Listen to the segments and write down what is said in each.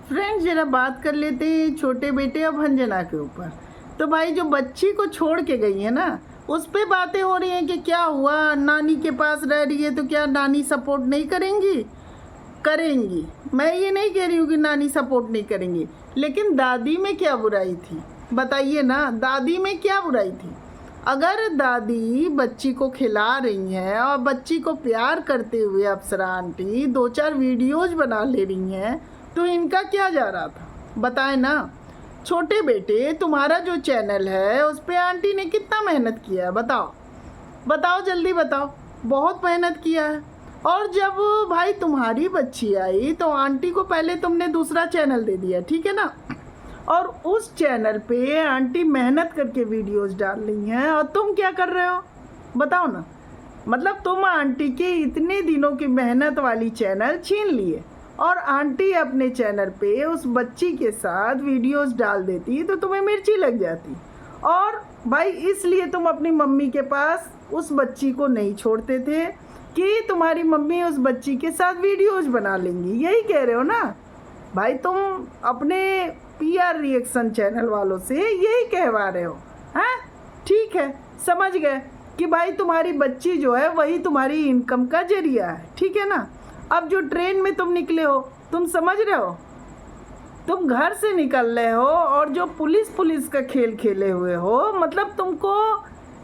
Friends जरा बात कर लेते हैं छोटे बेटे और भंजना के ऊपर। तो भाई जो बच्ची को छोड़ के गई है ना, उस पे बातें हो रही हैं कि क्या हुआ, नानी के पास रह रही है तो क्या नानी सपोर्ट नहीं करेंगी? करेंगी। मैं ये नहीं कह रही हूँ कि नानी सपोर्ट नहीं करेंगी, लेकिन दादी में क्या बुराई थी बताइए ना, दादी में क्या बुराई थी? अगर दादी बच्ची को खिला रही हैं और बच्ची को प्यार करते हुए अप्सरा आंटी 2-4 वीडियोज बना ले रही हैं, तो इनका क्या जा रहा था बताएं ना। छोटे बेटे तुम्हारा जो चैनल है उस पर आंटी ने कितना मेहनत किया है बताओ, बताओ जल्दी बताओ। बहुत मेहनत किया है। और जब भाई तुम्हारी बच्ची आई तो आंटी को पहले तुमने दूसरा चैनल दे दिया, ठीक है ना, और उस चैनल पे आंटी मेहनत करके वीडियोस डाल रही हैं और तुम क्या कर रहे हो बताओ ना। मतलब तुम आंटी के इतने दिनों की मेहनत वाली चैनल छीन लिए और आंटी अपने चैनल पे उस बच्ची के साथ वीडियोस डाल देती तो तुम्हें मिर्ची लग जाती। और भाई इसलिए तुम अपनी मम्मी के पास उस बच्ची को नहीं छोड़ते थे कि तुम्हारी मम्मी उस बच्ची के साथ वीडियोस बना लेंगी, यही कह रहे हो ना भाई। तुम अपने पीआर रिएक्शन चैनल वालों से यही कहवा रहे हो हैं? ठीक है, समझ गए कि भाई तुम्हारी बच्ची जो है वही तुम्हारी इनकम का जरिया है, ठीक है ना। अब जो ट्रेन में तुम निकले हो, तुम समझ रहे हो, तुम घर से निकल रहे हो और जो पुलिस का खेल खेले हुए हो, मतलब तुमको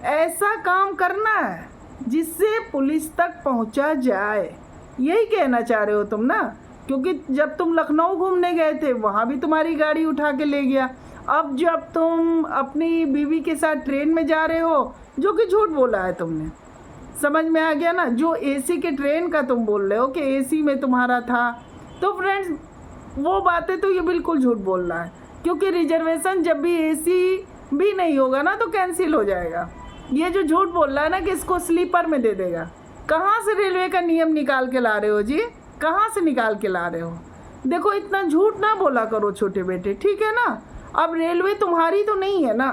ऐसा काम करना है जिससे पुलिस तक पहुंचा जाए, यही कहना चाह रहे हो तुम ना। क्योंकि जब तुम लखनऊ घूमने गए थे वहाँ भी तुम्हारी गाड़ी उठा के ले गया। अब जब तुम अपनी बीवी के साथ ट्रेन में जा रहे हो, जो कि झूठ बोला है तुमने, समझ में आ गया ना। जो एसी के ट्रेन का तुम बोल रहे हो कि एसी में तुम्हारा था, तो फ्रेंड्स वो बातें तो ये बिल्कुल झूठ बोल रहा है, क्योंकि रिजर्वेशन जब भी एसी भी नहीं होगा ना तो कैंसिल हो जाएगा। ये जो झूठ बोल रहा है ना कि इसको स्लीपर में दे देगा, कहाँ से रेलवे का नियम निकाल के ला रहे हो जी, कहाँ से निकाल के ला रहे हो? देखो इतना झूठ ना बोला करो छोटे बेटे, ठीक है ना। अब रेलवे तुम्हारी तो नहीं है ना,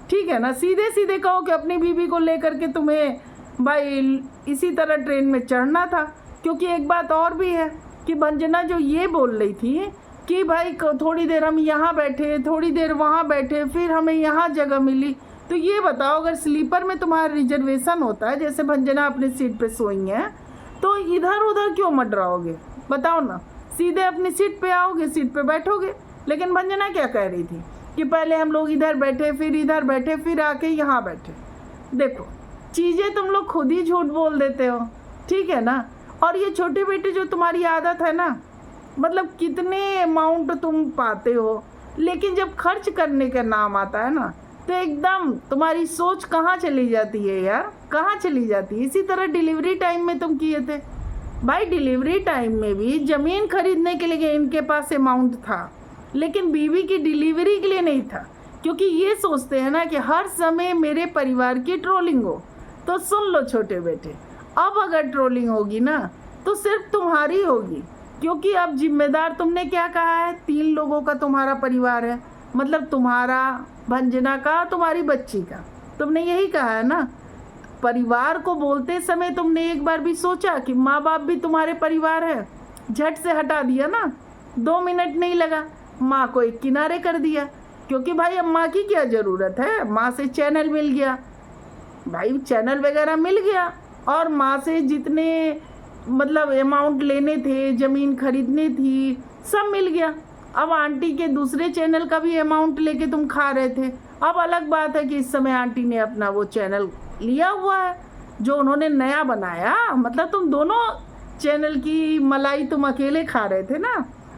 ठीक है ना। सीधे सीधे कहो कि अपनी बीवी को लेकर के तुम्हें भाई इसी तरह ट्रेन में चढ़ना था। क्योंकि एक बात और भी है कि भंजना जो ये बोल रही थी कि भाई थोड़ी देर हम यहाँ बैठे, थोड़ी देर वहाँ बैठे, फिर हमें यहाँ जगह मिली। तो ये बताओ, अगर स्लीपर में तुम्हारा रिजर्वेशन होता है, जैसे भंजना अपनी सीट पे सोई हैं, तो इधर उधर क्यों मंडराओगे बताओ ना। सीधे अपनी सीट पे आओगे, सीट पे बैठोगे। लेकिन भंजना क्या कह रही थी कि पहले हम लोग इधर बैठे, फिर इधर बैठे, फिर आके यहाँ बैठे। देखो चीज़ें तुम लोग खुद ही झूठ बोल देते हो, ठीक है ना। और ये छोटे बेटे जो तुम्हारी आदत है ना, मतलब कितने अमाउंट तुम पाते हो, लेकिन जब खर्च करने का नाम आता है ना तो एकदम तुम्हारी सोच कहाँ चली जाती है यार, कहाँ चली जाती है। इसी तरह डिलीवरी टाइम में तुम किए थे भाई। डिलीवरी टाइम में भी ज़मीन खरीदने के लिए इनके पास अमाउंट था, लेकिन बीवी की डिलीवरी के लिए नहीं था। क्योंकि ये सोचते हैं ना कि हर समय मेरे परिवार की ट्रोलिंग हो। तो सुन लो छोटे बेटे, अब अगर ट्रोलिंग होगी ना तो सिर्फ तुम्हारी होगी, क्योंकि अब जिम्मेदार तुमने क्या कहा है, 3 लोगों का तुम्हारा परिवार है। मतलब तुम्हारा, भंजना का, तुम्हारी बच्ची का, तुमने यही कहा है ना। परिवार को बोलते समय तुमने एक बार भी सोचा कि माँ बाप भी तुम्हारे परिवार है? झट से हटा दिया ना, 2 मिनट नहीं लगा, माँ को एक किनारे कर दिया। क्योंकि भाई अब माँ की क्या ज़रूरत है, माँ से चैनल मिल गया भाई, चैनल वगैरह मिल गया, और माँ से जितने मतलब अमाउंट लेने थे, ज़मीन खरीदनी थी, सब मिल गया। अब आंटी के दूसरे चैनल का भी अमाउंट लेके तुम खा रहे थे। अब अलग बात है कि इस समय आंटी ने अपना वो चैनल लिया हुआ है जो उन्होंने नया बनाया। मतलब तुम दोनों चैनल की मलाई तुम अकेले खा रहे थे ना,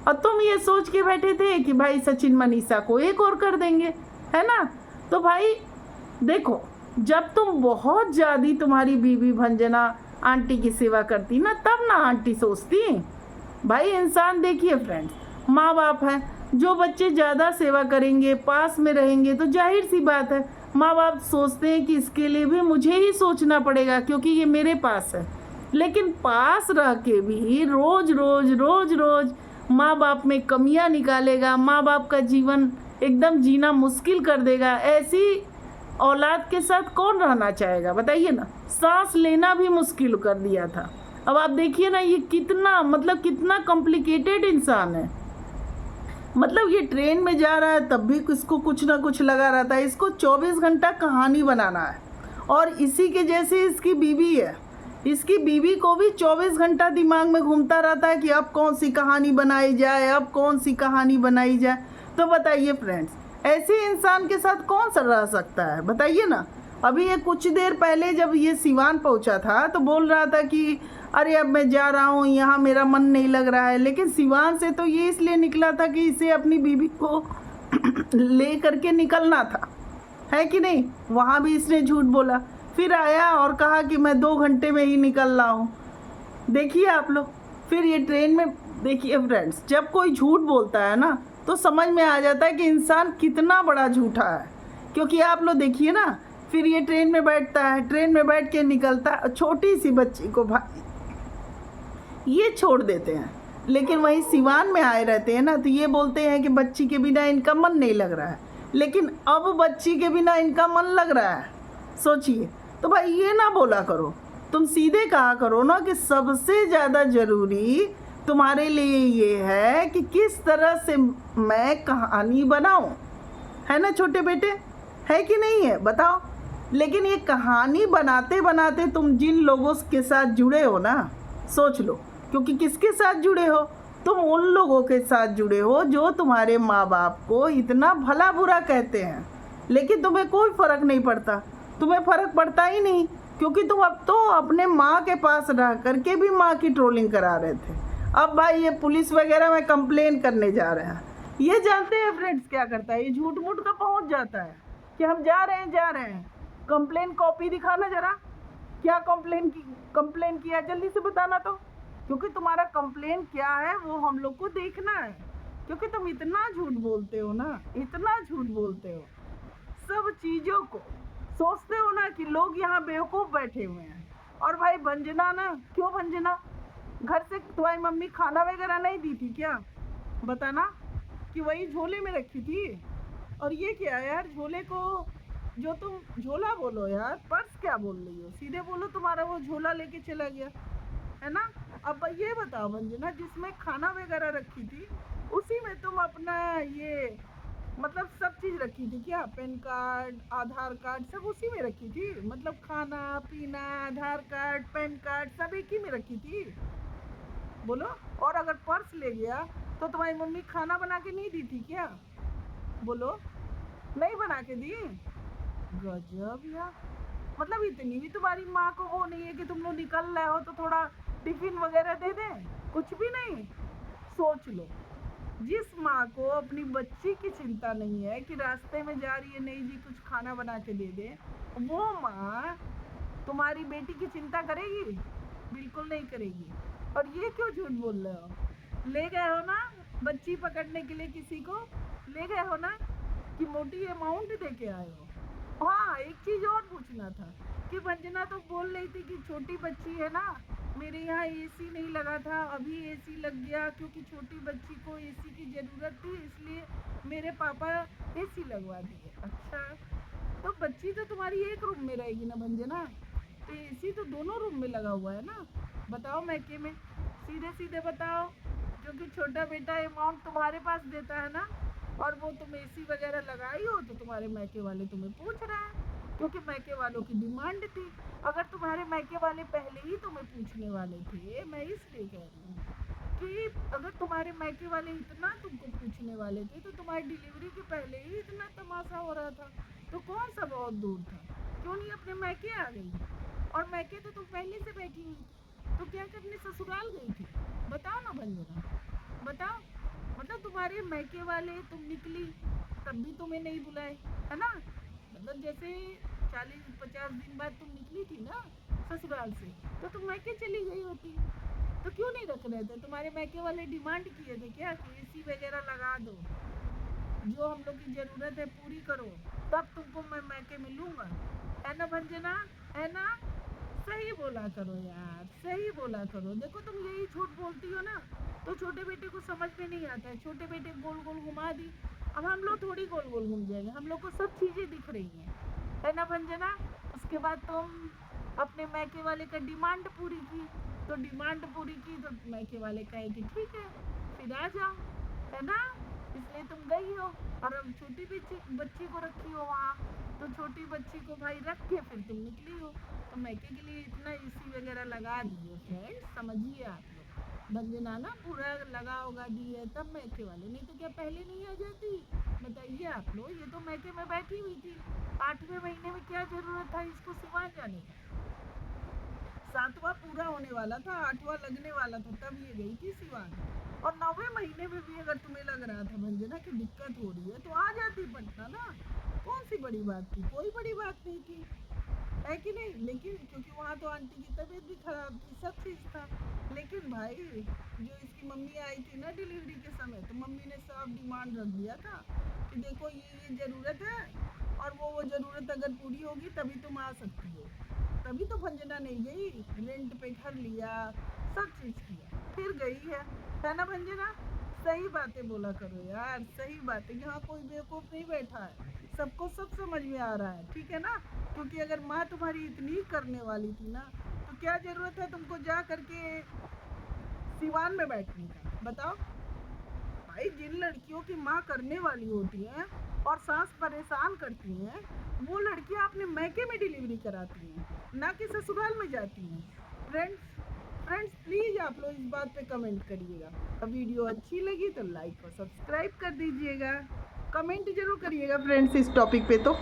और तुम ये सोच के बैठे थे कि भाई सचिन मनीषा को एक और कर देंगे, है ना। तो भाई देखो, जब तुम बहुत ज़्यादा तुम्हारी बीवी भंजना आंटी की सेवा करती ना, तब ना आंटी सोचती भाई। इंसान देखिए फ्रेंड्स, माँ बाप है, जो बच्चे ज़्यादा सेवा करेंगे, पास में रहेंगे, तो जाहिर सी बात है माँ बाप सोचते हैं कि इसके लिए भी मुझे ही सोचना पड़ेगा क्योंकि ये मेरे पास है। लेकिन पास रह के भी रोज़ रोज़ रोज़ रोज़ माँ बाप में कमियाँ निकालेगा, माँ बाप का जीवन एकदम जीना मुश्किल कर देगा, ऐसी औलाद के साथ कौन रहना चाहेगा बताइए ना। सांस लेना भी मुश्किल कर दिया था। अब आप देखिए ना, ये कितना मतलब कितना कॉम्प्लिकेटेड इंसान है। मतलब ये ट्रेन में जा रहा है तब भी इसको कुछ ना कुछ लगा रहता है, इसको 24 घंटा कहानी बनाना है। और इसी के जैसे इसकी बीवी है, इसकी बीवी को भी 24 घंटा दिमाग में घूमता रहता है कि अब कौन सी कहानी बनाई जाए, अब कौन सी कहानी बनाई जाए। तो बताइए फ्रेंड्स, ऐसे इंसान के साथ कौन सा रह सकता है, बताइए ना। अभी ये कुछ देर पहले जब ये सिवान पहुंचा था तो बोल रहा था कि अरे अब मैं जा रहा हूँ, यहाँ मेरा मन नहीं लग रहा है। लेकिन सिवान से तो ये इसलिए निकला था कि इसे अपनी बीवी को ले करके निकलना था, है कि नहीं। वहाँ भी इसने झूठ बोला, फिर आया और कहा कि मैं 2 घंटे में ही निकल रहा हूँ। देखिए आप लोग, फिर ये ट्रेन में देखिए फ्रेंड्स, जब कोई झूठ बोलता है ना तो समझ में आ जाता है कि इंसान कितना बड़ा झूठा है। क्योंकि आप लोग देखिए ना, फिर ये ट्रेन में बैठता है, ट्रेन में बैठ के निकलता है, छोटी सी बच्ची को भाई ये छोड़ देते हैं। लेकिन वहीं सिवान में आए रहते हैं ना तो ये बोलते हैं कि बच्ची के बिना इनका मन नहीं लग रहा है। लेकिन अब बच्ची के बिना इनका मन लग रहा है, सोचिए। तो भाई ये ना बोला करो, तुम सीधे कहा करो ना कि सबसे ज़्यादा ज़रूरी तुम्हारे लिए ये है कि किस तरह से मैं कहानी बनाऊं, है ना छोटे बेटे, है कि नहीं है, बताओ। लेकिन ये कहानी बनाते बनाते तुम जिन लोगों के साथ जुड़े हो ना, सोच लो। क्योंकि किसके साथ जुड़े हो, तुम उन लोगों के साथ जुड़े हो जो तुम्हारे माँ बाप को इतना भला बुरा कहते हैं, लेकिन तुम्हें कोई फ़र्क नहीं पड़ता। तुम्हें फ़र्क पड़ता ही नहीं, क्योंकि तुम अब तो अपने माँ के पास रह करके भी माँ की ट्रोलिंग करा रहे थे। अब भाई ये पुलिस वगैरह में कंप्लेन करने जा रहे हैं। ये जानते हैं फ्रेंड्स क्या करता है, ये झूठ मूठ का पहुँच जाता है कि हम जा रहे हैं। कंप्लेन कॉपी दिखाना जरा, क्या कंप्लेन किया, जल्दी से बताना। तो क्योंकि तुम्हारा कंप्लेन क्या है वो हम लोग को देखना है। क्योंकि तुम इतना झूठ बोलते हो ना, इतना झूठ बोलते हो सब चीज़ों को। सोचते हो ना कि लोग यहाँ बेवकूफ़ बैठे हुए हैं। और भाई भंजना ना, क्यों भंजना, घर से तुम्हारी मम्मी खाना वगैरह नहीं दी थी क्या, बताना, कि वही झोले में रखी थी। और ये क्या है यार, झोले को जो तुम झोला बोलो यार, पर्स क्या बोल रही हो, सीधे बोलो तुम्हारा वो झोला लेके चला गया, है ना। अब ये बताओ भंजना, जिसमें खाना वगैरह रखी थी उसी में तुम अपना ये मतलब सब चीज़ रखी थी क्या, पैन कार्ड, आधार कार्ड, सब उसी में रखी थी। मतलब खाना पीना, आधार कार्ड, पैन कार्ड सब एक ही में रखी थी, बोलो। और अगर पर्स ले गया तो तुम्हारी मम्मी खाना बना के नहीं दी थी क्या, बोलो, नहीं बना के दी। गजब यार, मतलब इतनी भी तुम्हारी माँ को वो नहीं है कि तुम लोग निकल रहे हो तो थोड़ा टिफिन वगैरह दे दें, कुछ भी नहीं। सोच लो, जिस माँ को अपनी बच्ची की चिंता नहीं है कि रास्ते में जा रही है, नहीं जी कुछ खाना बना के दे दे, वो माँ तुम्हारी बेटी की चिंता करेगी, बिल्कुल नहीं करेगी। और ये क्यों झूठ बोल रहे हो, ले गए हो ना बच्ची पकड़ने के लिए, किसी को ले गए हो ना कि मोटी अमाउंट दे के आए हो। हाँ, एक चीज़ और पूछना था कि भंजना तो बोल रही थी कि छोटी बच्ची है ना, मेरे यहाँ एसी नहीं लगा था, अभी एसी लग गया क्योंकि छोटी बच्ची को एसी की ज़रूरत थी, इसलिए मेरे पापा एसी लगवा दिए। अच्छा, तो बच्ची तो तुम्हारी एक रूम में रहेगी ना भंजना, तो एसी तो दोनों रूम में लगा हुआ है ना, बताओ मैके में, सीधे सीधे बताओ। क्योंकि छोटा बेटा अमाउंट तुम्हारे पास देता है ना, और वो तुम एसी वगैरह लगाई हो तो तुम्हारे मैके वाले तुम्हें पूछ रहे हैं, क्योंकि मैके वालों की डिमांड थी। अगर तुम्हारे मैके वाले पहले ही तुम्हें पूछने वाले थे, मैं इसलिए कह रही हूँ कि अगर तुम्हारे मैके वाले इतना तुमको पूछने वाले थे तो तुम्हारी डिलीवरी के पहले ही इतना तमाशा हो रहा था, तो कौन सा बहुत दूर था, क्यों नहीं अपने मैके आ गई। और मैके तो तुम पहले से बैठी हुई, तो क्या करने ससुराल गई थी, बताओ ना भंजना, बताओ। मतलब तुम्हारे मैके वाले, तुम निकली तब भी तुम्हें नहीं बुलाए, है ना। मतलब जैसे 40-50 दिन बाद तुम निकली थी ना ससुराल से, तो तुम मैके चली गई होती, तो क्यों नहीं रख रहे थे। तुम्हारे मैके वाले डिमांड किए थे क्या कि एसी वगैरह लगा दो, जो हम लोग की ज़रूरत है पूरी करो, तब तुमको मैं मैके में लूँगा, है ना भंजना, है ना। सही बोला करो यार, सही बोला करो। देखो तुम यही झूठ बोलती हो ना, तो छोटे बेटे को समझ में नहीं आता है, छोटे बेटे गोल गोल घुमा दी। अब हम लोग थोड़ी गोल गोल घूम जाएंगे, हम लोग को सब चीज़ें दिख रही हैं, है ना भंजना। उसके बाद तुम अपने मैके वाले का डिमांड पूरी की, तो डिमांड पूरी की तो मैके वाले कहे कि ठीक है फिर आ जाओ, है ना। इसलिए तुम गई हो और अब छोटी बच्ची को रखी हो वहाँ, तो छोटी बच्ची को भाई रख के फिर तुम निकली हो। तो मैके के लिए इतना एसी वगैरह लगा दिए फ्रेंड्स, समझिए आप लोग। भंजना ना पूरा लगा होगा दिए तब मैके वाले, नहीं तो क्या पहले नहीं आ जाती? बताइए आप लोग, ये तो मैके में बैठी हुई थी। 8वें महीने में क्या जरूरत था इसको सिवान जाने की? 7वां पूरा होने वाला था, 8वां लगने वाला था, तब ये गई थी सिवान। और 9वें महीने में भी अगर तुम्हें लग रहा था भंजना की दिक्कत हो रही है तो आ जाती पटना ना। कौन सी बड़ी बात थी? कोई बड़ी बात नहीं थी, है कि नहीं? लेकिन क्योंकि वहाँ तो आंटी की तबीयत भी खराब थी, सब चीज़ था। लेकिन भाई जो इसकी मम्मी आई थी ना डिलीवरी के समय, तो मम्मी ने सब डिमांड रख दिया था कि देखो ये ज़रूरत है, और वो ज़रूरत अगर पूरी होगी तभी तुम आ सकती हो। तभी तो भंजना नहीं गई, रेंट पे घर लिया, सब चीज़ किया, फिर गई है ना भंजना? सही बातें बोला करो यार, सही बात है, यहाँ कोई बेवकूफ़ नहीं बैठा है, सबको सब समझ में आ रहा है, ठीक है ना? क्योंकि अगर माँ तुम्हारी इतनी करने वाली थी ना, तो क्या ज़रूरत है तुमको जा करके सिवान में बैठने का? बताओ भाई। जिन लड़कियों की माँ करने वाली होती है और सास परेशान करती हैं, वो लड़कियाँ अपने मैके में डिलीवरी कराती हैं, ना कि ससुराल में जाती हैं। फ्रेंड्स प्लीज़ आप लोग इस बात पे कमेंट करिएगा। वीडियो अच्छी लगी तो लाइक और सब्सक्राइब कर दीजिएगा, कमेंट जरूर करिएगा फ्रेंड्स इस टॉपिक पे तो।